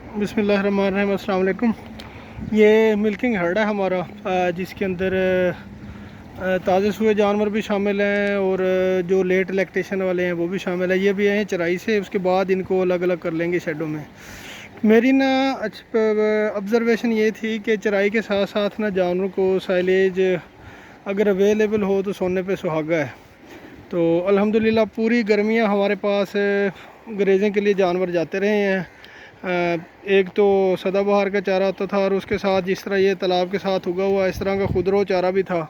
बिस्मिल्लाहिर्रहमानिर्रहीम, अस्सलाम वालेकुम। ये मिल्किंग हर्ड है हमारा, जिसके अंदर ताज़े हुए जानवर भी शामिल हैं और जो लेट लैक्टेशन वाले हैं वो भी शामिल है। ये भी हैं चराई से, उसके बाद इनको अलग अलग कर लेंगे शेडों में। मेरी ना ऑब्ज़रवेशन ये थी कि चराई के साथ साथ ना जानवरों को साइलेज अगर अवेलेबल हो तो सोने पे सुहागा है। तो अल्हम्दुलिल्लाह पूरी गर्मियाँ हमारे पास ग्रेजिंग के लिए जानवर जाते रहे हैं। एक तो सदाबहार का चारा आता था और उसके साथ जिस तरह ये तालाब के साथ उगा हुआ इस तरह का खुदरो चारा भी था,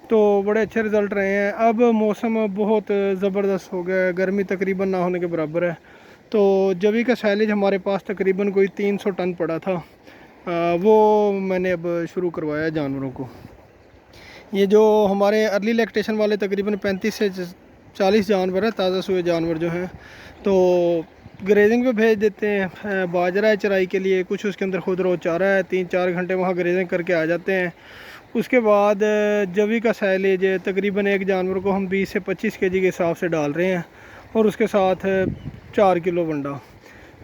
तो बड़े अच्छे रिज़ल्ट रहे हैं। अब मौसम बहुत ज़बरदस्त हो गया है, गर्मी तकरीबन ना होने के बराबर है। तो जवी का सैलेज हमारे पास तकरीबन कोई 300 टन पड़ा था, वो मैंने अब शुरू करवाया जानवरों को। ये जो हमारे अर्ली लैक्टेशन वाले तकरीबन 35 से 40 जानवर हैं, ताज़ा सुए जानवर जो हैं, तो ग्रेजिंग पे भेज देते हैं। बाजरा है चराई के लिए, कुछ उसके अंदर खुदरो चारा है, 3-4 घंटे वहाँ ग्रेजिंग करके आ जाते हैं। उसके बाद जवी का साइलेज तकरीबन एक जानवर को हम 20 से 25 केजी के हिसाब से डाल रहे हैं और उसके साथ 4 किलो वंडा।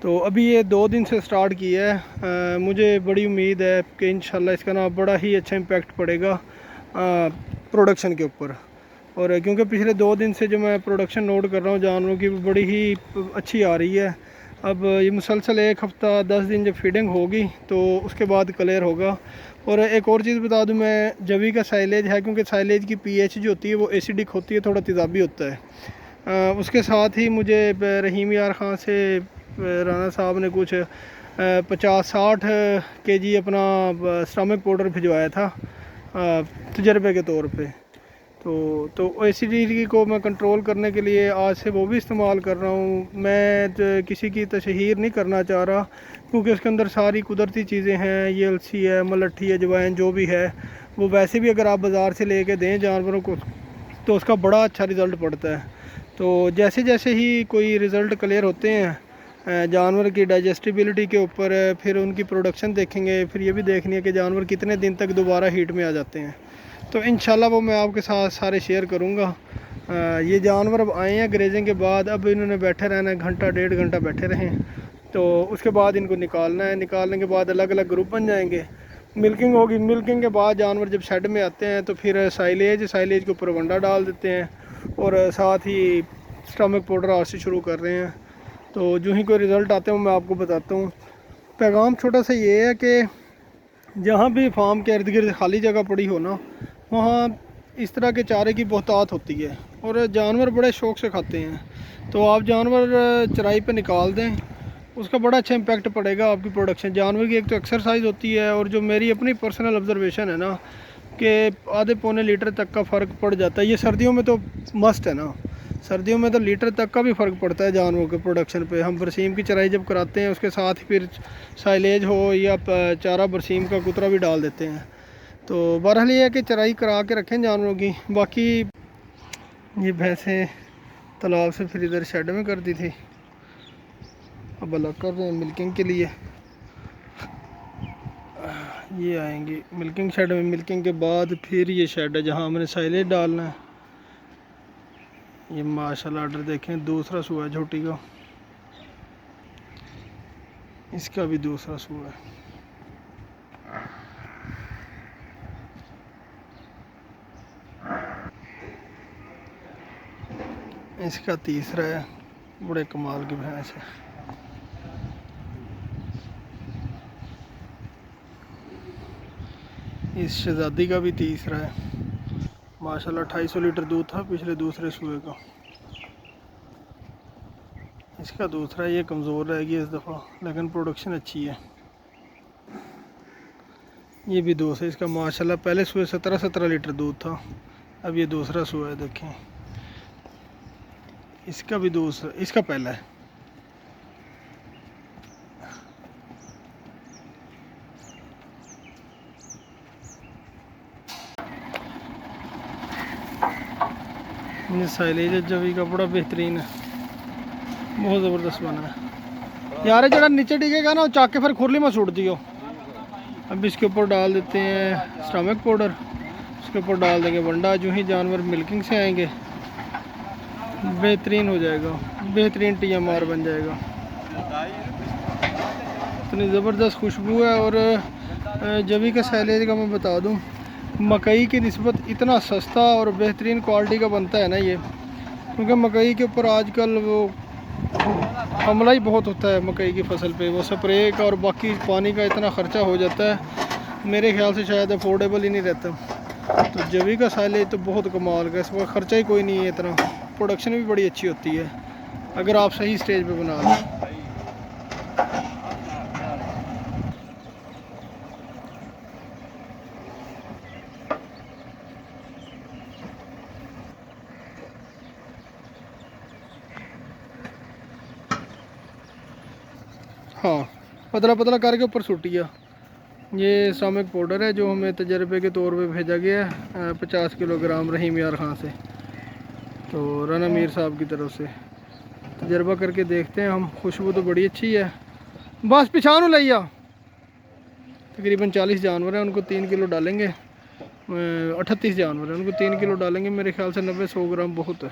तो अभी ये 2 दिन से स्टार्ट किया है। मुझे बड़ी उम्मीद है कि इंशाल्लाह इसका ना बड़ा ही अच्छा इम्पैक्ट पड़ेगा प्रोडक्शन के ऊपर। और क्योंकि पिछले 2 दिन से जो मैं प्रोडक्शन नोट कर रहा हूँ जानवरों की, बड़ी ही अच्छी आ रही है। अब ये मुसलसल 1 हफ़्ता 10 दिन जब फीडिंग होगी तो उसके बाद क्लियर होगा। और एक और चीज़ बता दूं, मैं जवी का साइलेज है, क्योंकि साइलेज की पीएच जो होती है वो एसिडिक होती है, थोड़ा तेज़ाबी होता है। उसके साथ ही मुझे रहीम यार ख़ान से राना साहब ने कुछ 50-60 केजी अपना स्टमक पाउडर भिजवाया था तजर्बे के तौर पे। तो एसिडिटी को मैं कंट्रोल करने के लिए आज से वो भी इस्तेमाल कर रहा हूँ। मैं किसी की तशहीर नहीं करना चाह रहा, क्योंकि उसके अंदर सारी कुदरती चीज़ें हैं, ये अलसी है, मलट्ठी है, अजवाइन जो भी है, वो वैसे भी अगर आप बाज़ार से लेके दें जानवरों को तो उसका बड़ा अच्छा रिज़ल्ट पड़ता है। तो जैसे जैसे ही कोई रिज़ल्ट क्लियर होते हैं जानवर की डाइजेस्टिबिलिटी के ऊपर, फिर उनकी प्रोडक्शन देखेंगे, फिर ये भी देखनी है कि जानवर कितने दिन तक दोबारा हीट में आ जाते हैं। तो इंशाल्लाह वो मैं आपके साथ सारे शेयर करूँगा। ये जानवर अब आए हैं ग्रेजिंग के बाद, अब इन्होंने बैठे रहना है, घंटा 1.5 घंटा बैठे रहें, तो उसके बाद इनको निकालना है। निकालने के बाद अलग अलग ग्रुप बन जाएंगे, मिल्किंग होगी। मिल्किंग के बाद जानवर जब शेड में आते हैं तो फिर साइलेज के ऊपर वंडा डाल देते हैं और साथ ही स्टमक पाउडर आज से शुरू कर रहे हैं। तो जो ही कोई रिज़ल्ट आते हैं मैं आपको बताता हूँ। पैगाम छोटा सा ये है कि जहाँ भी फार्म के इर्द गिर्द खाली जगह पड़ी हो ना, वहाँ इस तरह के चारे की बहुतात होती है और जानवर बड़े शौक़ से खाते हैं। तो आप जानवर चराई पे निकाल दें, उसका बड़ा अच्छा इम्पैक्ट पड़ेगा आपकी प्रोडक्शन। जानवर की एक तो एक्सरसाइज होती है, और जो मेरी अपनी पर्सनल ऑब्जर्वेशन है ना कि आधे पौने लीटर तक का फ़र्क पड़ जाता है। ये सर्दियों में तो मस्ट है ना, सर्दियों में तो लीटर तक का भी फ़र्क पड़ता है जानवरों के प्रोडक्शन पे। हम बरसीम की चराई जब कराते हैं उसके साथ फिर साइलेज हो या चारा बरसीम का कुतरा भी डाल देते हैं। तो बहरहाल ये है कि चराई करा के रखें जानवरों की। बाकी ये भैंसें तालाब से फिर इधर शेड में कर दी थी, अब अलग कर रहे हैं मिल्किंग के लिए। ये आएंगे मिल्किंग शेड में, मिल्किंग के बाद फिर ये शेड है जहाँ हमने साइलेज डालना है। ये माशाल्लाह आर्डर देखें, दूसरा सूआ है छोटी का, इसका भी दूसरा सूआ है। इसका तीसरा है, बड़े कमाल की भैंस है। इस शहजादी का भी तीसरा है, माशाल्लाह 250 लीटर दूध था पिछले दूसरे सूए का। इसका दूसरा, ये कमज़ोर रहेगी इस दफ़ा, लेकिन प्रोडक्शन अच्छी है। ये भी दूसरा, इसका माशाल्लाह पहले सूए 17-17 लीटर दूध था, अब ये दूसरा सूआ है। देखें इसका भी दूसरा, इसका पहला है। ये साइलेज जवी का बड़ा बेहतरीन है, बहुत ज़बरदस्त बना है यार। जरा नीचे डिगेगा ना चाक के फिर खुरली में सूट दियो। अब इसके ऊपर डाल देते हैं स्टमक पाउडर, उसके ऊपर डाल देंगे वंडा। जो ही जानवर मिल्किंग से आएंगे बेहतरीन हो जाएगा, बेहतरीन TMR बन जाएगा। इतनी ज़बरदस्त खुशबू है। और जवी का साइलेज का मैं बता दूं, मकई की निस्बत इतना सस्ता और बेहतरीन क्वालिटी का बनता है ना ये, क्योंकि मकई के ऊपर आजकल वो हमला ही बहुत होता है मकई की फसल पे। वो स्प्रे का और बाकी पानी का इतना ख़र्चा हो जाता है, मेरे ख्याल से शायद अफोर्डेबल ही नहीं रहता। तो जवी का साइलेज तो बहुत कमाल का, इसका ख़र्चा ही कोई नहीं है इतना, प्रोडक्शन भी बड़ी अच्छी होती है अगर आप सही स्टेज पे बना लें। हाँ, पतला पतला करके ऊपर सूटिया। ये इस्लामिक पाउडर है जो हमें तजर्बे के तौर पे भेजा गया है 50 किलोग्राम रहीम यार खां से, तो राना मीर साहब की तरफ से। तजर्बा करके देखते हैं हम। खुशबू तो बड़ी अच्छी है। बस पिछानू लैया तकरीबन 40 जानवर हैं, उनको 3 किलो डालेंगे। 38 जानवर हैं, उनको 3 किलो डालेंगे। मेरे ख्याल से 90-100 ग्राम बहुत है।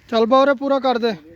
चल बारे पूरा कर दे।